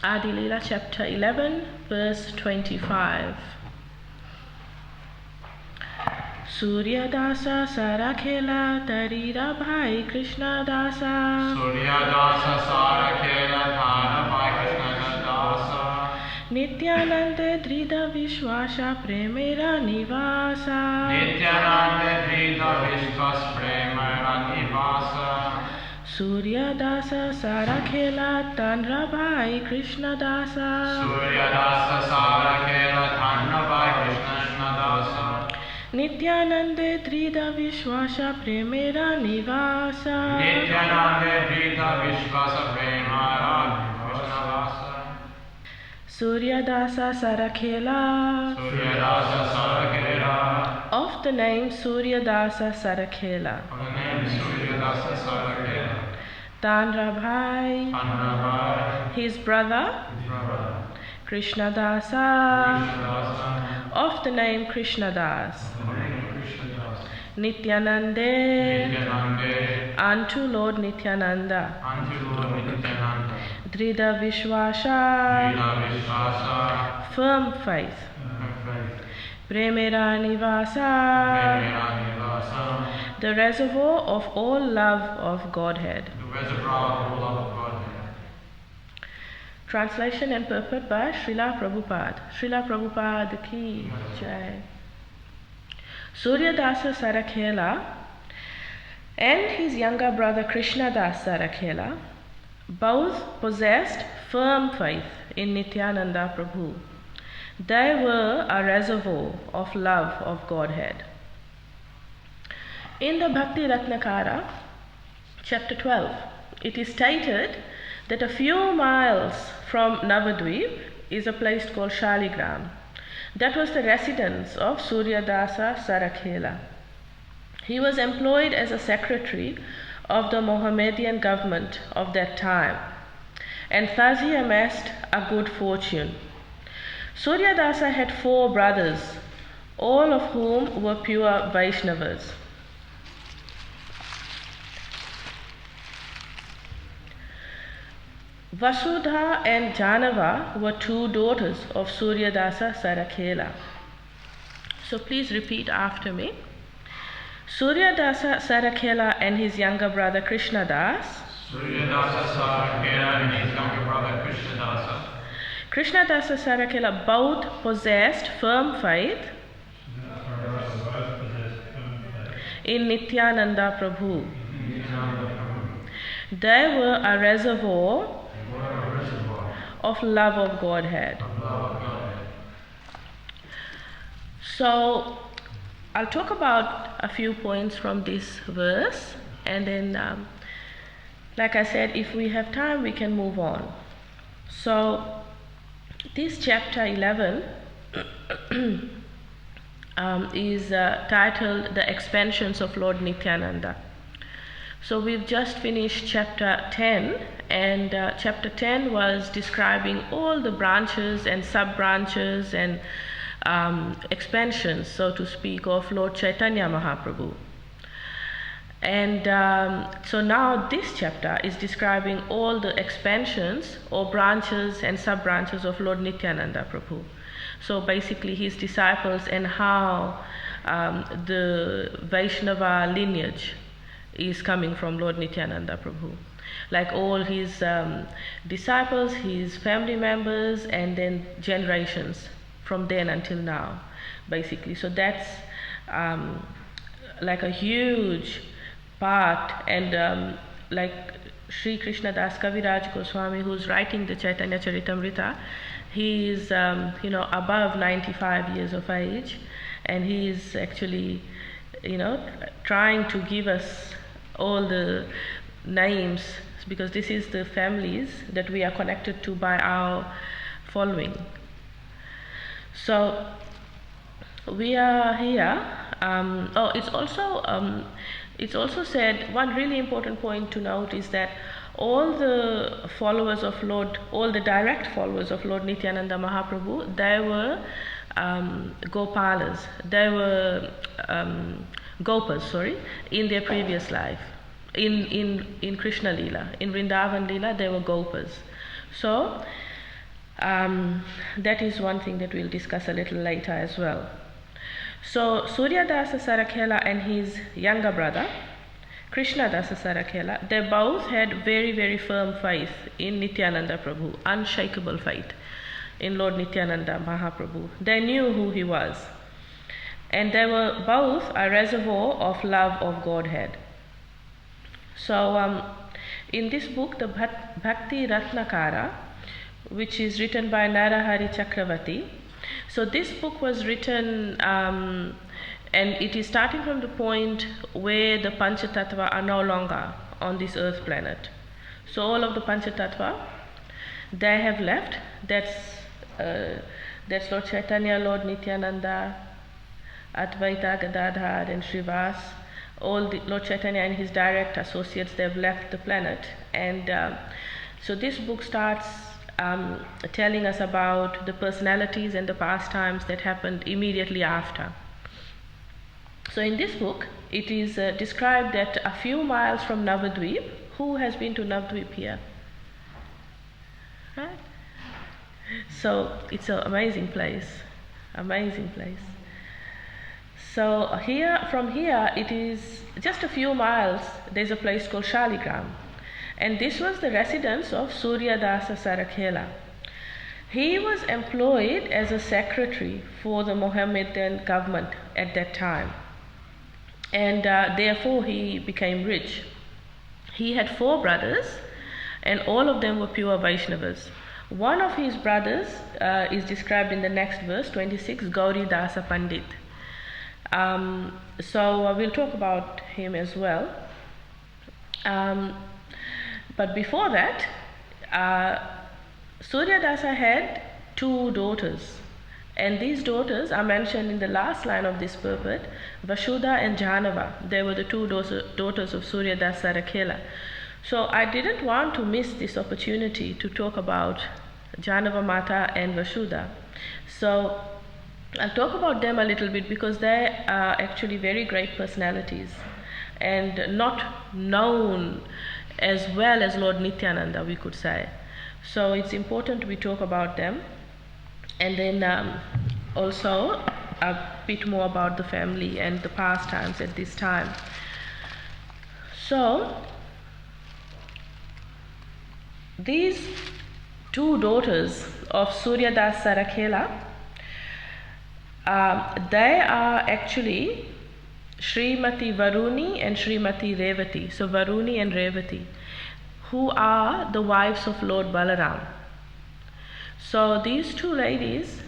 Adi-lila chapter 11 verse 25. Surya dasa sara khela tarira bhai Krishna dasa. Surya dasa sara khela thara bhai Krishna dasa. Nityananda drida vishwasha premera nivasa. Nityananda drida vishwas premera nivasa. Surya dasa sara khela tanra bhai Krishna dasa. Surya dasa sara khela thara bhai Krishna dasa. Nityananda drida vishwasha premera nivasa. Nityananda drida vishwas premera nivasa. Surya dasa sara khela. Surya dasa sara khela. Of the name Surya dasa sara khela. Of the name Surya dasa sara khela. Tanra bhai, Tanra bhai, his brother, Krishna dasa, of the name Krishna das. Nityanande, unto Lord Nityananda. Drida Vishwasha, firm faith. Premera Nivasa, the reservoir of all love of Godhead. Translation and purport by Srila Prabhupada. Srila Prabhupada ki jai. Surya Dasa Sarakhela and his younger brother Krishna Das Sarakhela both possessed firm faith in Nityananda Prabhu. They were a reservoir of love of Godhead. In the Bhakti Ratnakara, chapter 12, it is stated that a few miles from Navadvip is a place called Shaligram. That was the residence of Surya Dasa Sarakhela. He was employed as a secretary of the Mohammedan government of that time, and thus he amassed a good fortune. Surya Dasa had 4 brothers, all of whom were pure Vaishnavas. Vasudha and Janava were 2 daughters of Surya Dasa Sarakhela. So please repeat after me. Surya Dasa Sarakhela and his younger brother Krishna Das. Surya Dasa Sarakhela and his younger brother Krishna Dasa. Krishna Dasa Sarakhela both possessed firm faith in Nityananda Prabhu. They were a reservoir of love of Godhead. So I'll talk about a few points from this verse, and then like I said, if we have time we can move on. So this chapter 11 is titled The Expansions of Lord Nityananda. So we've just finished chapter 10, and chapter 10 was describing all the branches and sub-branches and expansions, so to speak, of Lord Chaitanya Mahaprabhu. And so now this chapter is describing all the expansions or branches and sub-branches of Lord Nityananda Prabhu. So basically his disciples and how the Vaishnava lineage is coming from Lord Nityananda Prabhu. Like all his disciples, his family members, and then generations from then until now, basically. So that's like a huge part, and like Sri Krishna Das Kaviraj Goswami, who's writing the Caitanya Caritamrita, he is above 95 years of age, and he is actually trying to give us all the names, because this is the families that we are connected to by our following. So we are here. It's also said, one really important point to note is that all the followers of Lord, all the direct followers of Lord Nityananda Mahaprabhu, they were Gopalas. They were Gopas, in their previous life. In Krishna Lila, in Vrindavan Lila, they were Gopas. So That is one thing that we'll discuss a little later as well. So Suryadasa Sarakhela and his younger brother, Krishnadasa Sarakhela, they both had very, very firm faith in Nityananda Prabhu, unshakable faith in Lord Nityananda Mahaprabhu. They knew who he was. And they were both a reservoir of love of Godhead. So in this book, the Bhakti Ratnakara, which is written by Narahari Chakravarti, so this book was written and it is starting from the point where the Panchatattva are no longer on this earth planet. So all of the Panchatattva, they have left. That's Lord Chaitanya, Lord Nityananda, Advaita, Gadadhar and Srivas. All the Lord Chaitanya and his direct associates, they've left the planet. And so this book starts telling us about the personalities and the pastimes that happened immediately after. So in this book, it is described that a few miles from Navadvip, who has been to Navadvip here? Right? So it's an amazing place, amazing place. So from here, it is just a few miles, there's a place called Shaligram. And this was the residence of Suryadasa Sarakhela. He was employed as a secretary for the Mohammedan government at that time. And therefore he became rich. He had 4 brothers, and all of them were pure Vaishnavas. One of his brothers is described in the next verse, 26, Gauri Dasa Pandit. So we'll talk about him as well. But before that, Suryadasa had 2 daughters. And these daughters are mentioned in the last line of this purport, Vasudha and Janava. They were the 2 daughters of Suryadasa Sarakhela. So I didn't want to miss this opportunity to talk about Janava Mata and Vasudha. So I'll talk about them a little bit because they are actually very great personalities and not known as well as Lord Nityananda, we could say. So it's important we talk about them, and then also a bit more about the family and the pastimes at this time. So these 2 daughters of Suryadasa Sarakhela, they are actually Srimati Varuni and Srimati Revati. So Varuni and Revati, who are the wives of Lord Balaram. So these 2 ladies,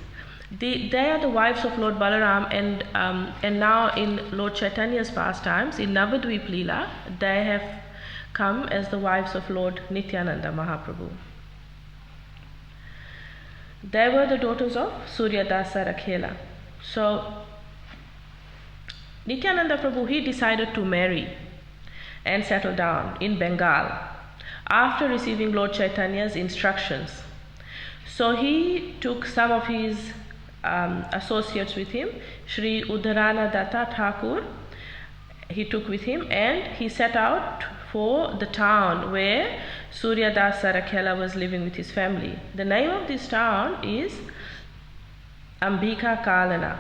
they are the wives of Lord Balaram, and now in Lord Chaitanya's pastimes, in Navadvip Leela, they have come as the wives of Lord Nityananda Mahaprabhu. They were the daughters of Suryadasa Sarakhela. So Nityananda Prabhu, he decided to marry and settle down in Bengal after receiving Lord Chaitanya's instructions. So he took some of his associates with him, Sri Udharana Datta Thakur, he took with him, and he set out for the town where Suryadasa Sarakhela was living with his family. The name of this town is Ambika Kalana.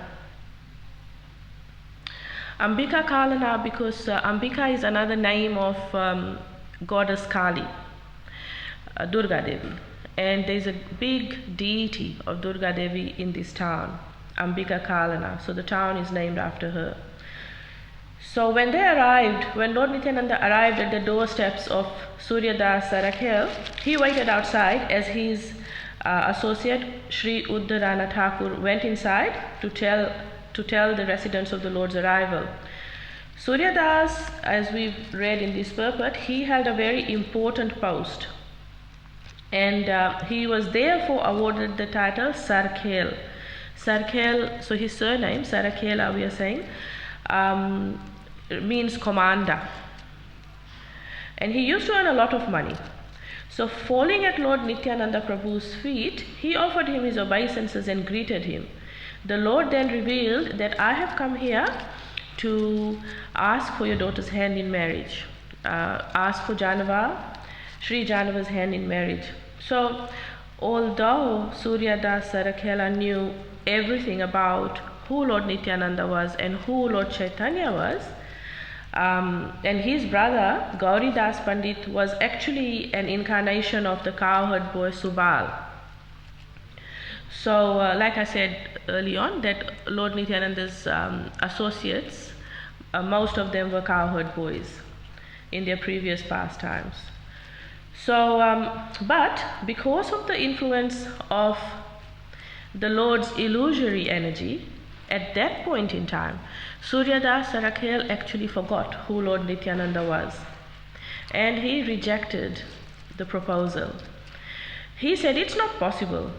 Ambika Kalana because Ambika is another name of goddess Kali, Durga Devi. And there is a big deity of Durga Devi in this town, Ambika Kalana. So the town is named after her. So when Lord Nityananda arrived at the doorsteps of Suryadasa Sarakhela, he waited outside as his associate Sri Udharana Thakur went inside to tell the residents of the Lord's arrival. Suryadas, as we've read in this purport, he held a very important post, and he was therefore awarded the title Sarkhel. Sarkhel, so his surname, Sarakhela, we are saying, means commander. And he used to earn a lot of money. So falling at Lord Nityananda Prabhu's feet, he offered him his obeisances and greeted him. The Lord then revealed that I have come here to ask for your daughter's hand in marriage. Ask for Janava, Sri Janava's hand in marriage. So although Suryadas Sarakhela knew everything about who Lord Nityananda was and who Lord Chaitanya was, and his brother Gauridas Pandit was actually an incarnation of the cowherd boy Subal. So, like I said early on, that Lord Nityananda's associates, most of them were cowherd boys in their previous pastimes. So, but because of the influence of the Lord's illusory energy, at that point in time, Suryadas Sarakhel actually forgot who Lord Nityananda was, and he rejected the proposal. He said it's not possible,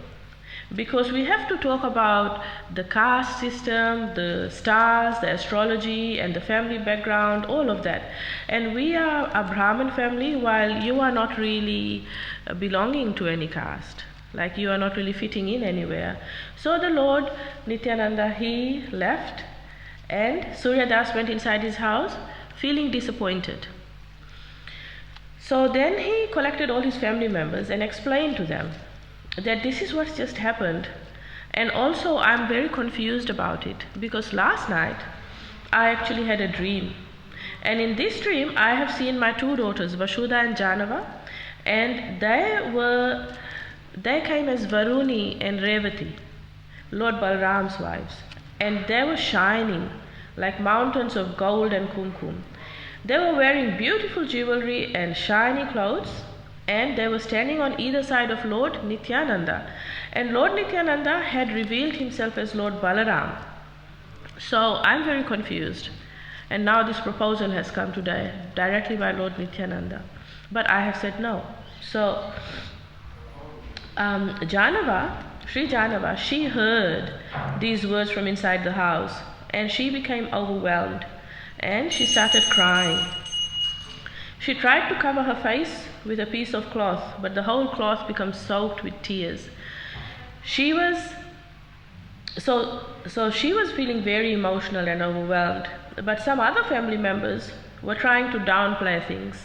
because we have to talk about the caste system, the stars, the astrology, and the family background, all of that. And we are a Brahmin family, while you are not really belonging to any caste. Like you are not really fitting in anywhere. So the Lord Nityananda, he left, and Suryadas went inside his house feeling disappointed. So then he collected all his family members and explained to them that this is what just happened, and also I'm very confused about it, because last night I actually had a dream, and in this dream I have seen my two daughters Vasudha and Janava, and they came as Varuni and Revati, Lord Balram's wives, and they were shining like mountains of gold and kumkum. They were wearing beautiful jewelry and shiny clothes, and they were standing on either side of Lord Nityananda. And Lord Nityananda had revealed himself as Lord Balaram. So I'm very confused. And now this proposal has come today, directly by Lord Nityananda. But I have said no. So Janava, Sri Janava, she heard these words from inside the house, and she became overwhelmed, and she started crying. She tried to cover her face with a piece of cloth, but the whole cloth became soaked with tears. She was feeling very emotional and overwhelmed, but some other family members were trying to downplay things,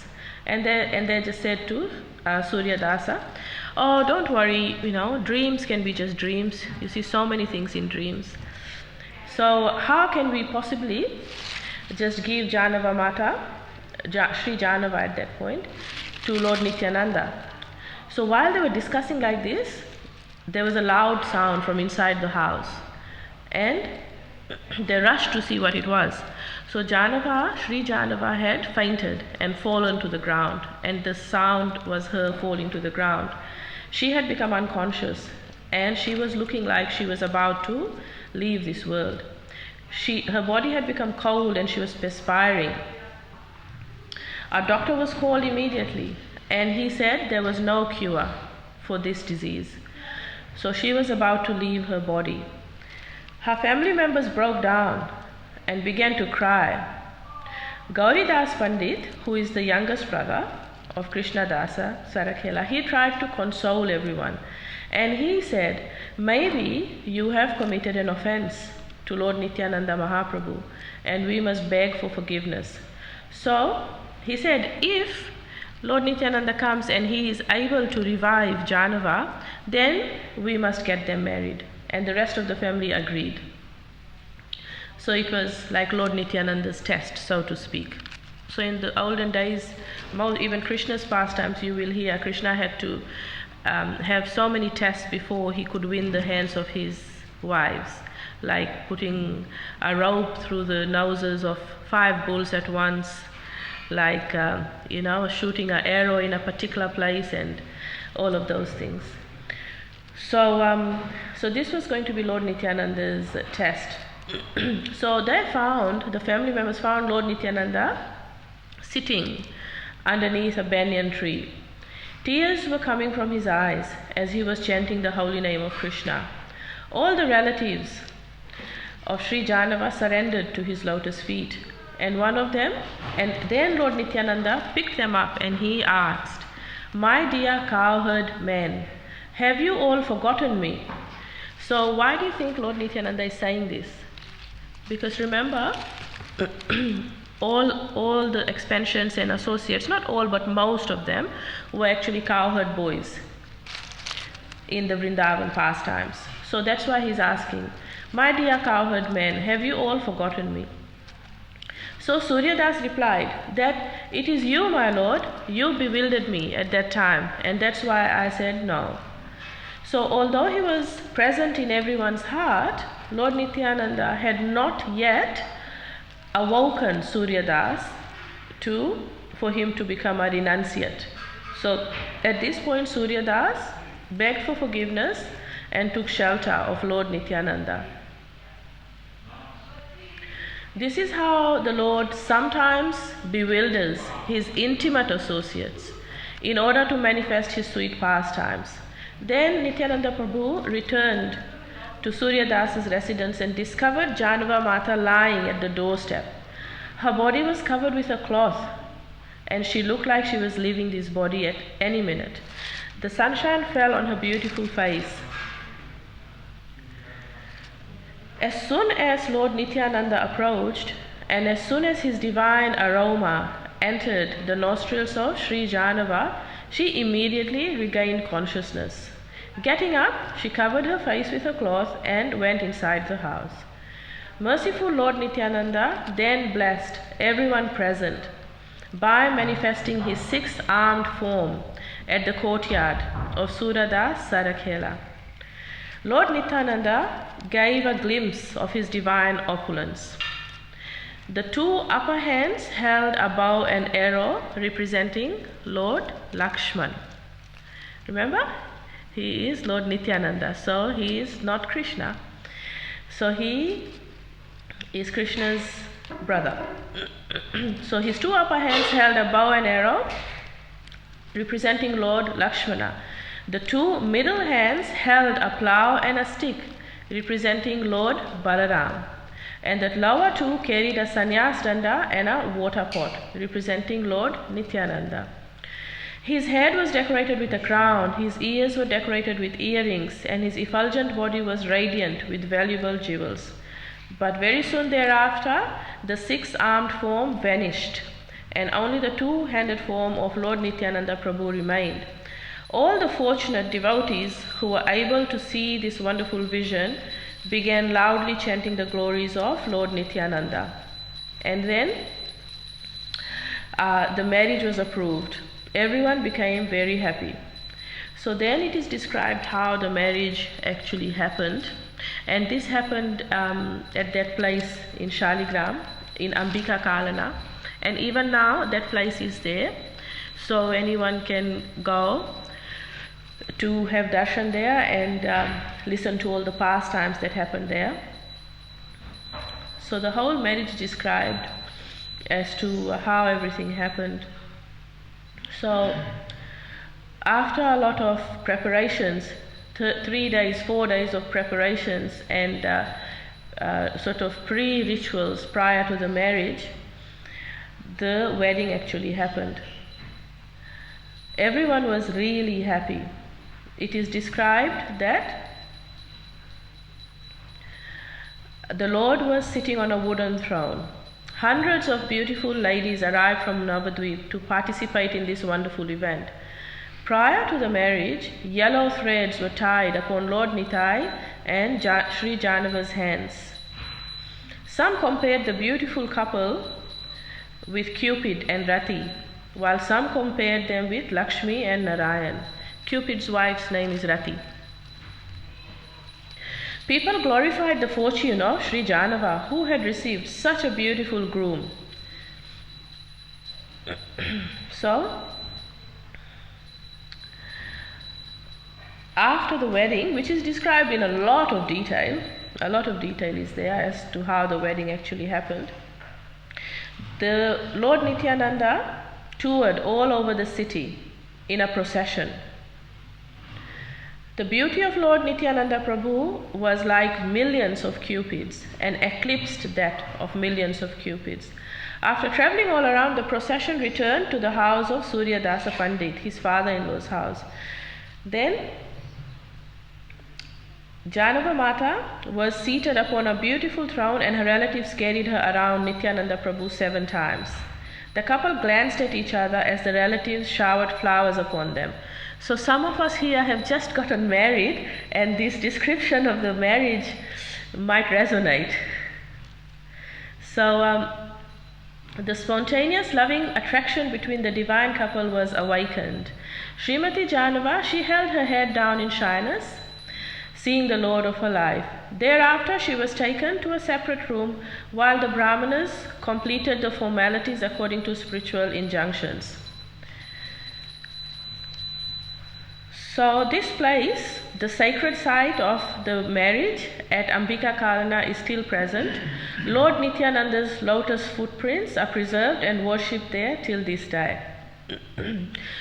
and they just said to Suryadasa, "Oh, don't worry, dreams can be just dreams. You see so many things in dreams. So how can we possibly just give Janava Mata, Sri Janava at that point, to Lord Nityananda?" So while they were discussing like this, there was a loud sound from inside the house, and they rushed to see what it was. So Janava, Sri Janava had fainted and fallen to the ground, and the sound was her falling to the ground. She had become unconscious, and she was looking like she was about to leave this world. Her body had become cold and she was perspiring. A doctor was called immediately, and he said there was no cure for this disease. So she was about to leave her body. Her family members broke down and began to cry. Gauridas Pandit, who is the youngest brother of Krishnadasa Sarakhela, he tried to console everyone, and he said, "Maybe you have committed an offense to Lord Nityananda Mahaprabhu, and we must beg for forgiveness." So he said, if Lord Nityananda comes and he is able to revive Janava, then we must get them married. And the rest of the family agreed. So it was like Lord Nityananda's test, so to speak. So in the olden days, even Krishna's pastimes, you will hear Krishna had to have so many tests before he could win the hands of his wives, like putting a rope through the noses of 5 bulls at once, like shooting an arrow in a particular place, and all of those things. So this was going to be Lord Nityananda's test. So the family members found Lord Nityananda sitting underneath a banyan tree. Tears were coming from his eyes as he was chanting the holy name of Krishna. All the relatives of Sri Janava surrendered to his lotus feet, and then Lord Nityananda picked them up and he asked, "My dear cowherd men, have you all forgotten me?" So why do you think Lord Nityananda is saying this? Because remember, all the expansions and associates, not all but most of them, were actually cowherd boys. in the Vrindavan pastimes. So that's why he's asking, "My dear cowherd men, have you all forgotten me?" So Suryadas replied that, "It is you, my lord, you bewildered me at that time, and that's why I said no." So although he was present in everyone's heart, Lord Nityananda had not yet awoken Suryadas for him to become a renunciate. So at this point Suryadas begged for forgiveness and took shelter of Lord Nityananda. This is how the Lord sometimes bewilders his intimate associates in order to manifest his sweet pastimes. Then Nityananda Prabhu returned to Suryadas's residence and discovered Janava Mata lying at the doorstep. Her body was covered with a cloth, and she looked like she was leaving this body at any minute. The sunshine fell on her beautiful face. As soon as Lord Nityananda approached, and as soon as his divine aroma entered the nostrils of Sri Janava, she immediately regained consciousness. Getting up, she covered her face with a cloth and went inside the house. Merciful Lord Nityananda then blessed everyone present by manifesting his six-armed form at the courtyard of Suradas Sarakhela. Lord Nityananda gave a glimpse of his divine opulence. The two upper hands held a bow and arrow representing Lord Lakshman. Remember, he is Lord Nityananda, so he is not Krishna. So he is Krishna's brother. So his two upper hands held a bow and arrow representing Lord Lakshmana. The two middle hands held a plough and a stick representing Lord Balaram. And the lower two carried a sannyas danda and a water pot representing Lord Nityananda. His head was decorated with a crown, his ears were decorated with earrings, and his effulgent body was radiant with valuable jewels. But very soon thereafter, the six-armed form vanished, and only the two-handed form of Lord Nityananda Prabhu remained. All the fortunate devotees who were able to see this wonderful vision began loudly chanting the glories of Lord Nityananda. And then the marriage was approved. Everyone became very happy. So then it is described how the marriage actually happened. And this happened at that place in Shaligram, in Ambika Kalana. And even now that place is there. So anyone can go to have darshan there and listen to all the pastimes that happened there. So the whole marriage is described as to how everything happened. So after a lot of preparations, 3 days, 4 days of preparations and sort of pre-rituals prior to the marriage, the wedding actually happened. Everyone was really happy. It is described that the Lord was sitting on a wooden throne. Hundreds of beautiful ladies arrived from Navadvip to participate in this wonderful event. Prior to the marriage, yellow threads were tied upon Lord Nitai and Sri Janava's hands. Some compared the beautiful couple with Cupid and Rati, while some compared them with Lakshmi and Narayan. Cupid's wife's name is Rati. People glorified the fortune of Sri Janava, who had received such a beautiful groom. So, after the wedding, which is described in a lot of detail is there as to how the wedding actually happened. The Lord Nityananda toured all over the city in a procession. The beauty of Lord Nityananda Prabhu was like millions of cupids and eclipsed that of millions of cupids. After traveling all around, the procession returned to the house of Surya Dasa Pandit, his father-in-law's house. Then Janava Mata was seated upon a beautiful throne and her relatives carried her around Nityananda Prabhu 7 times. The couple glanced at each other as the relatives showered flowers upon them. So some of us here have just gotten married, and this description of the marriage might resonate. So the spontaneous loving attraction between the divine couple was awakened. Srimati Janava, she held her head down in shyness, seeing the Lord of her life. Thereafter she was taken to a separate room while the Brahmanas completed the formalities according to spiritual injunctions. So this place, the sacred site of the marriage at Ambika Kalana, is still present. Lord Nityananda's lotus footprints are preserved and worshipped there till this day.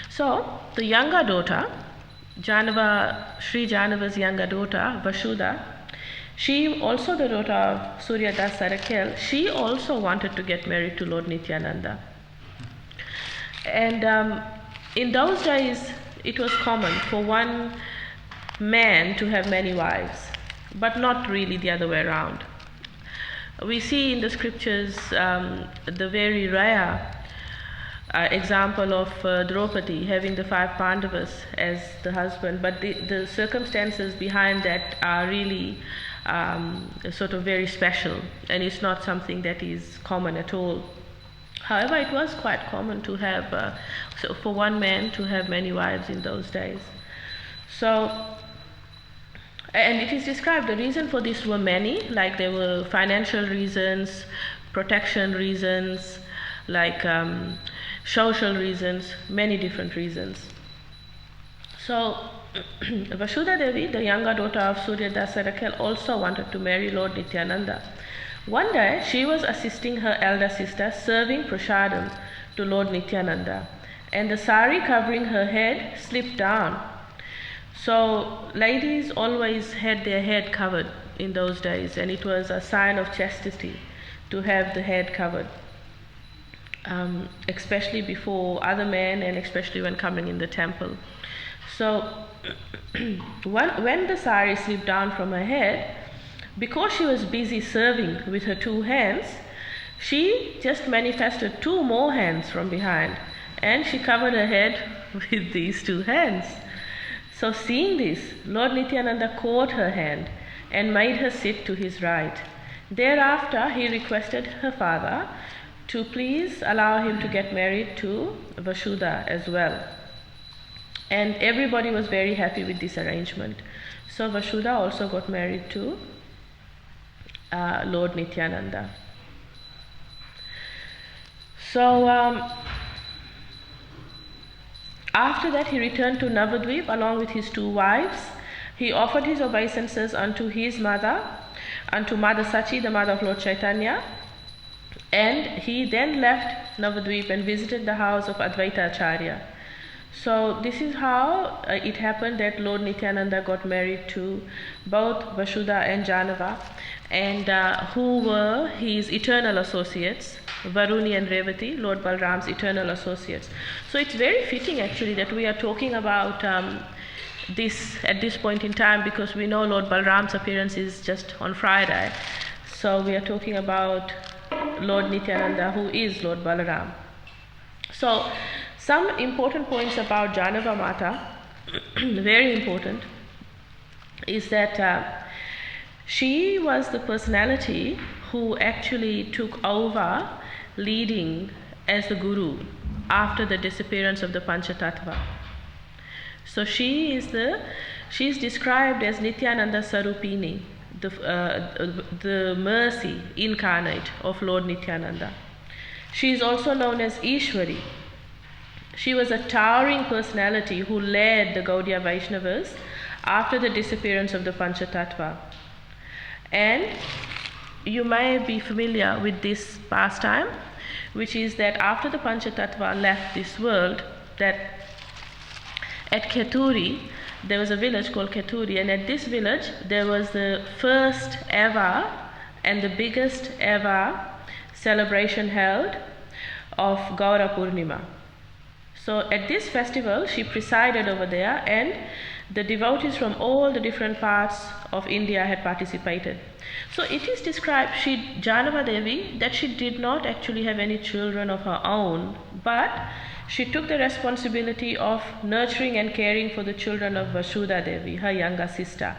So the younger daughter, Sri Janava's younger daughter, Vasudha, she also the daughter of Surya Das Sarakel, she also wanted to get married to Lord Nityananda. And in those days, it was common for one man to have many wives, but not really the other way around. We see in the scriptures the very rare example of Draupadi having the 5 Pandavas as the husband, but the circumstances behind that are really sort of very special, and it's not something that is common at all. However, it was quite common to have, so for one man to have many wives in those days. So, and it is described, the reason for this were many, like there were financial reasons, protection reasons, like social reasons, many different reasons. So, Vasudha Devi, the younger daughter of Surya Das Sarakel, also wanted to marry Lord Nityananda. One day, she was assisting her elder sister serving prasadam to Lord Nityananda, and the sari covering her head slipped down. So, ladies always had their head covered in those days, and it was a sign of chastity to have the head covered, especially before other men and especially when coming in the temple. So, when the sari slipped down from her head, because she was busy serving with her 2 hands, she just manifested 2 more hands from behind, and she covered her head with these 2 hands. So seeing this, Lord Nityananda caught her hand and made her sit to his right. Thereafter, he requested her father to please allow him to get married to Vasudha as well. And everybody was very happy with this arrangement. So Vasudha also got married to Lord Nityananda. So after that, he returned to Navadvip along with his 2 wives. He offered his obeisances unto his mother, unto Mother Sachi, the mother of Lord Chaitanya, and he then left Navadvip and visited the house of Advaita Acharya. So this is how it happened that Lord Nityananda got married to both Vasudha and Janava, and who were his eternal associates, Varuni and Revati, Lord Balram's eternal associates. So it's very fitting actually that we are talking about this at this point in time, because we know Lord Balram's appearance is just on Friday. So we are talking about Lord Nityananda, who is Lord Balaram. So some important points about Janava Mata, very important, is that she was the personality who actually took over leading as the guru after the disappearance of the Panchatattva. So she is described as Nityananda Sarupini, the mercy incarnate of Lord Nityananda. She is also known as Ishwari. She was a towering personality who led the Gaudiya Vaishnavas after the disappearance of the Panchatattva. And you may be familiar with this pastime, which is that after the Panchatattva left this world, that at Keturi, there was a village called Keturi, and at this village there was the first ever and the biggest ever celebration held of Gaura Purnima. So at this festival, she presided over there, and the devotees from all the different parts of India had participated. So it is described, Janava Devi, that she did not actually have any children of her own, but she took the responsibility of nurturing and caring for the children of Vasudha Devi, her younger sister.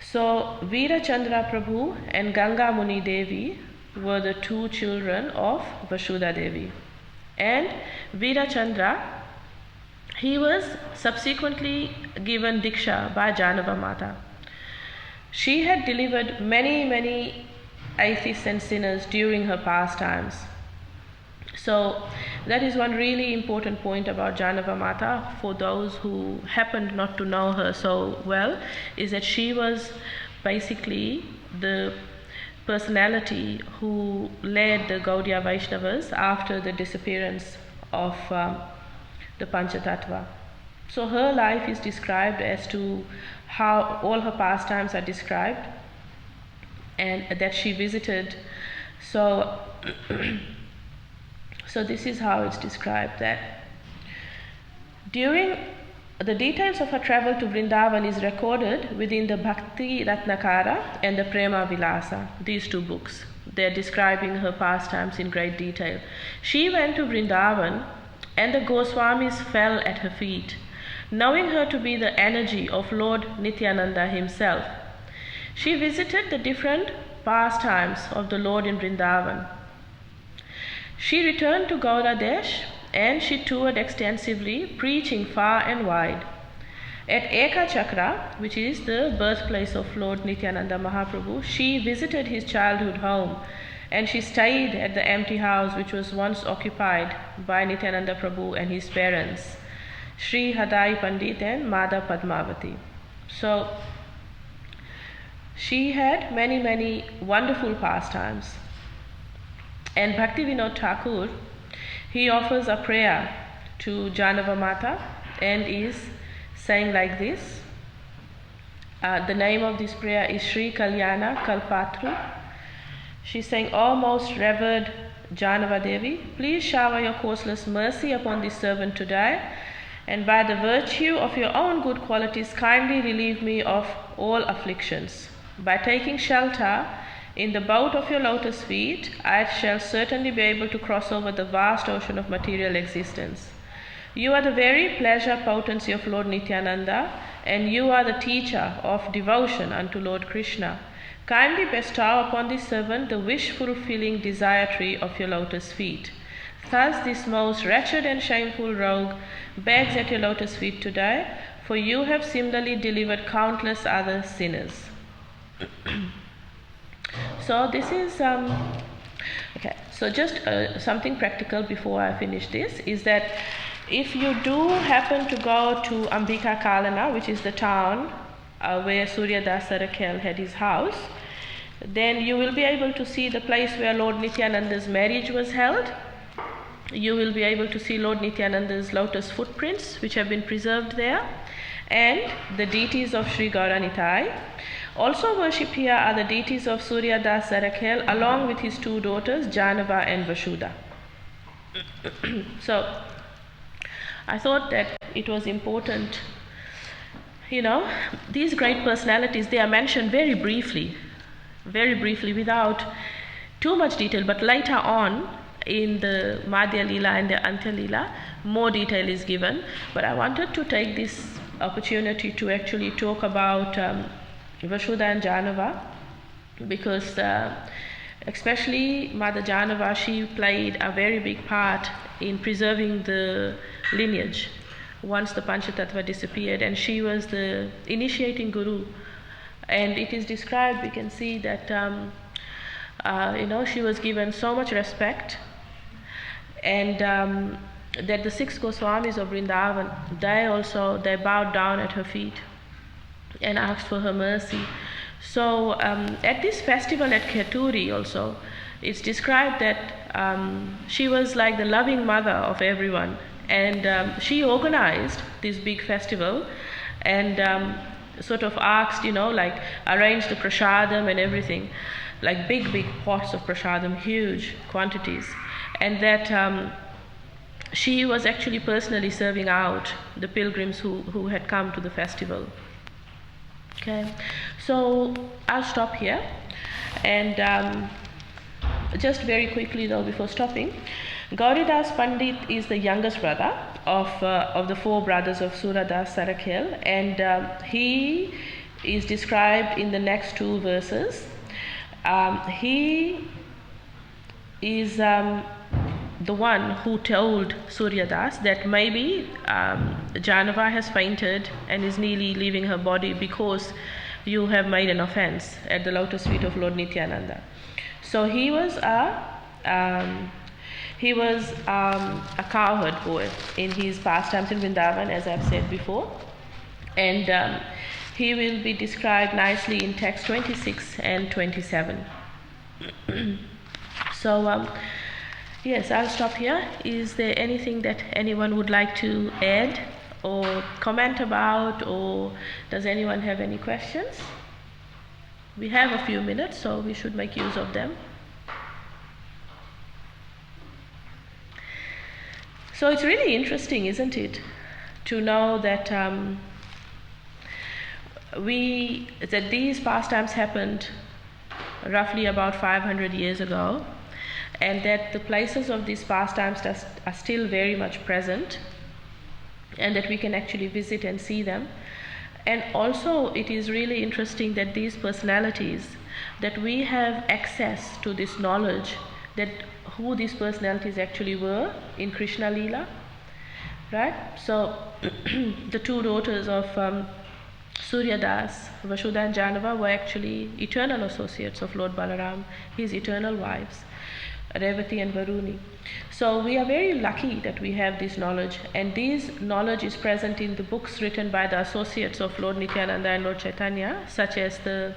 So Veera Chandra Prabhu and Ganga Muni Devi were the two children of Vasudha Devi. And Veera Chandra, he was subsequently given Diksha by Janava Mata. She had delivered many atheists and sinners during her pastimes. So that is one really important point about Janava Mata for those who happened not to know her so well, is that she was basically the personality who led the Gaudiya Vaishnavas after the disappearance of the Panchatattva. So her life is described as to how all her pastimes are described, and that she visited. So this is how it's described, that during the details of her travel to Vrindavan is recorded within the Bhakti Ratnakara and the Prema Vilasa, these two books. They're describing her pastimes in great detail. She went to Vrindavan and the Goswamis fell at her feet, knowing her to be the energy of Lord Nityananda himself. She visited the different pastimes of the Lord in Vrindavan. She returned to Gauradesh and she toured extensively, preaching far and wide. At Eka Chakra, which is the birthplace of Lord Nityananda Mahaprabhu, she visited his childhood home, and she stayed at the empty house which was once occupied by Nityananda Prabhu and his parents, Sri Hadai Pandit and Mada Padmavati. So she had many wonderful pastimes. And Bhakti Vinod Thakur, he offers a prayer to Janava Mata and is saying like this. The name of this prayer is Sri Kalyana Kalpatru. She's saying, "O most revered Janava Devi, please shower your causeless mercy upon this servant today, and by the virtue of your own good qualities kindly relieve me of all afflictions. By taking shelter in the boat of your lotus feet, I shall certainly be able to cross over the vast ocean of material existence. You are the very pleasure potency of Lord Nityananda, and you are the teacher of devotion unto Lord Krishna. Kindly bestow upon this servant the wish-fulfilling desire tree of your lotus feet. Thus this most wretched and shameful rogue begs at your lotus feet today, for you have similarly delivered countless other sinners." So this is okay. So just something practical before I finish this is that if you do happen to go to Ambika Kalana, which is the town where Surya Das Sarakhel had his house, then you will be able to see the place where Lord Nityananda's marriage was held. You will be able to see Lord Nityananda's lotus footprints, which have been preserved there, and the deities of Sri Gauranitai. Also worshipped here are the deities of Surya Das Sarakhel along with his two daughters Janava and Vasudha. So I thought that it was important, these great personalities, they are mentioned very briefly without too much detail, but later on in the Madhya Lila and the Antya Lila more detail is given. But I wanted to take this opportunity to actually talk about Vasudha and Janava, because especially Mother Janava, she played a very big part in preserving the lineage once the Panchatattva disappeared, and she was the initiating guru. And it is described, we can see that she was given so much respect, and that the 6 Goswamis of Vrindavan, they bowed down at her feet and asked for her mercy. So at this festival at Kheturi also, it's described that she was like the loving mother of everyone, and she organized this big festival and sort of asked, arranged the prasadam and everything, like big pots of prasadam, huge quantities, and that she was actually personally serving out the pilgrims who had come to the festival. Okay, so I'll stop here, and just very quickly though before stopping, Gauridas Pandit is the youngest brother of the four brothers of Suradas Sarakhel, and he is described in the next two verses. He is the one who told Suryadas that maybe Janava has fainted and is nearly leaving her body because you have made an offense at the lotus feet of Lord Nityananda. So he was a cowherd boy in his pastimes in Vrindavan, as I've said before, and he will be described nicely in text 26 and 27. So yes, I'll stop here. Is there anything that anyone would like to add or comment about, or does anyone have any questions? We have a few minutes, so we should make use of them. So it's really interesting, isn't it, to know that that these pastimes happened roughly about 500 years ago, and that the places of these pastimes are still very much present, and that we can actually visit and see them. And also it is really interesting that these personalities, that we have access to this knowledge that who these personalities actually were in Krishna Lila, right? So the two daughters of Suryadas, Vasudha and Janava, were actually eternal associates of Lord Balaram, his eternal wives, Revati and Varuni. So we are very lucky that we have this knowledge, and this knowledge is present in the books written by the associates of Lord Nityananda and Lord Caitanya, such as the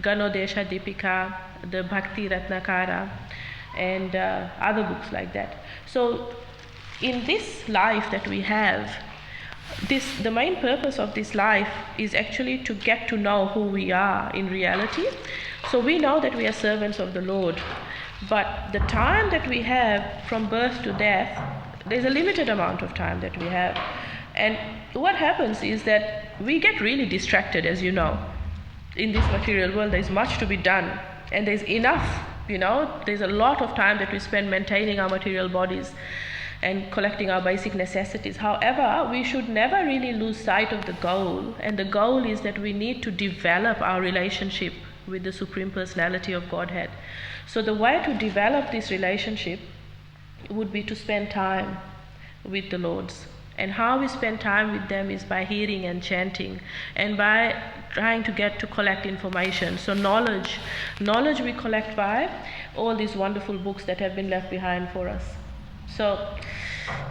Ganodesha Dipika, the Bhakti Ratnakara, and other books like that. So in this life that we have, the main purpose of this life is actually to get to know who we are in reality. So we know that we are servants of the Lord, but the time that we have from birth to death, there's a limited amount of time that we have. And what happens is that we get really distracted, as you know. In this material world, there's much to be done, and there's enough, there's a lot of time that we spend maintaining our material bodies and collecting our basic necessities. However, we should never really lose sight of the goal, and the goal is that we need to develop our relationship with the Supreme Personality of Godhead. So the way to develop this relationship would be to spend time with the Lords. And how we spend time with them is by hearing and chanting, and by trying to get to collect information. So knowledge we collect by all these wonderful books that have been left behind for us. So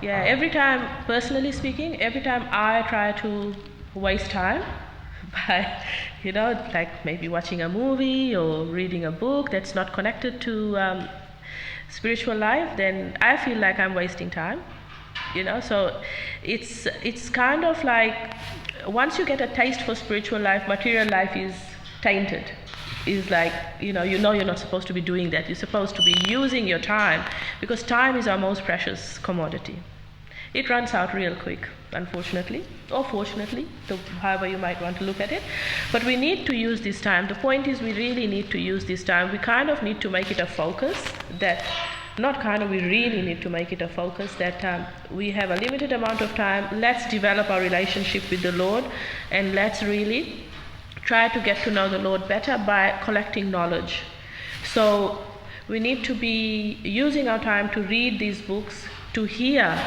yeah, every time, personally speaking, every time I try to waste time by, like maybe watching a movie or reading a book that's not connected to spiritual life, then I feel like I'm wasting time. So it's kind of like, once you get a taste for spiritual life, material life is tainted. Is like, you're not supposed to be doing that. You're supposed to be using your time, because time is our most precious commodity. It runs out real quick, unfortunately, or fortunately, however you might want to look at it. But we need to use this time. The point is, we really need to use this time. We kind of need to make it a focus we really need to make it a focus that we have a limited amount of time. Let's develop our relationship with the Lord, and let's really try to get to know the Lord better by collecting knowledge. So we need to be using our time to read these books, to hear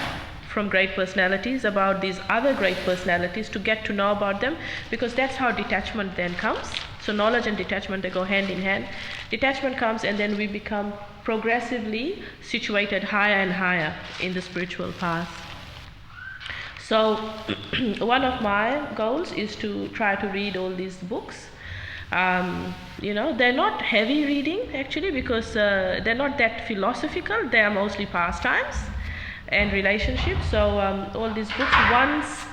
from great personalities about these other great personalities, to get to know about them, because that's how detachment then comes. So knowledge and detachment, they go hand in hand. Detachment comes, and then we become progressively situated higher and higher in the spiritual path. So one of my goals is to try to read all these books. They're not heavy reading actually, because they're not that philosophical. They are mostly pastimes and relationships. So all these books, once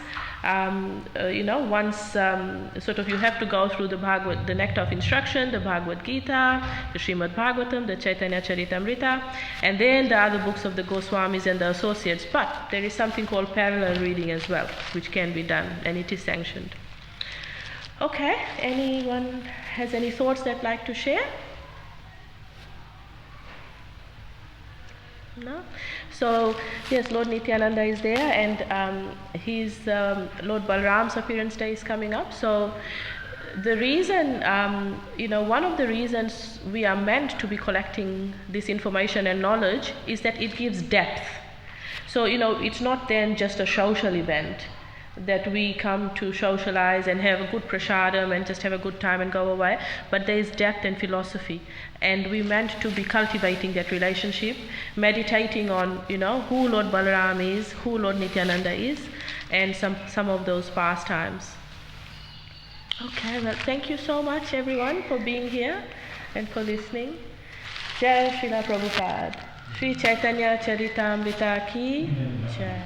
sort of you have to go through the Nectar of Instruction, the Bhagavad Gita, the Srimad Bhagavatam, the Caitanya Caritamrita, and then the other books of the Goswamis and the associates. But there is something called parallel reading as well, which can be done, and it is sanctioned. Okay, anyone has any thoughts they'd like to share? No? So, yes, Lord Nityananda is there, and his Lord Balram's appearance day is coming up. So, the reason, one of the reasons we are meant to be collecting this information and knowledge is that it gives depth. So, it's not then just a social event that we come to socialize and have a good prasadam and just have a good time and go away, but there is depth and philosophy, and we're meant to be cultivating that relationship, meditating on who Lord Balaram is, who Lord Nityananda is, and some of those pastimes. Okay, well, thank you so much everyone for being here and for listening. Jai Srila Prabhupada. Sri Caitanya Caritamrita ki Jai.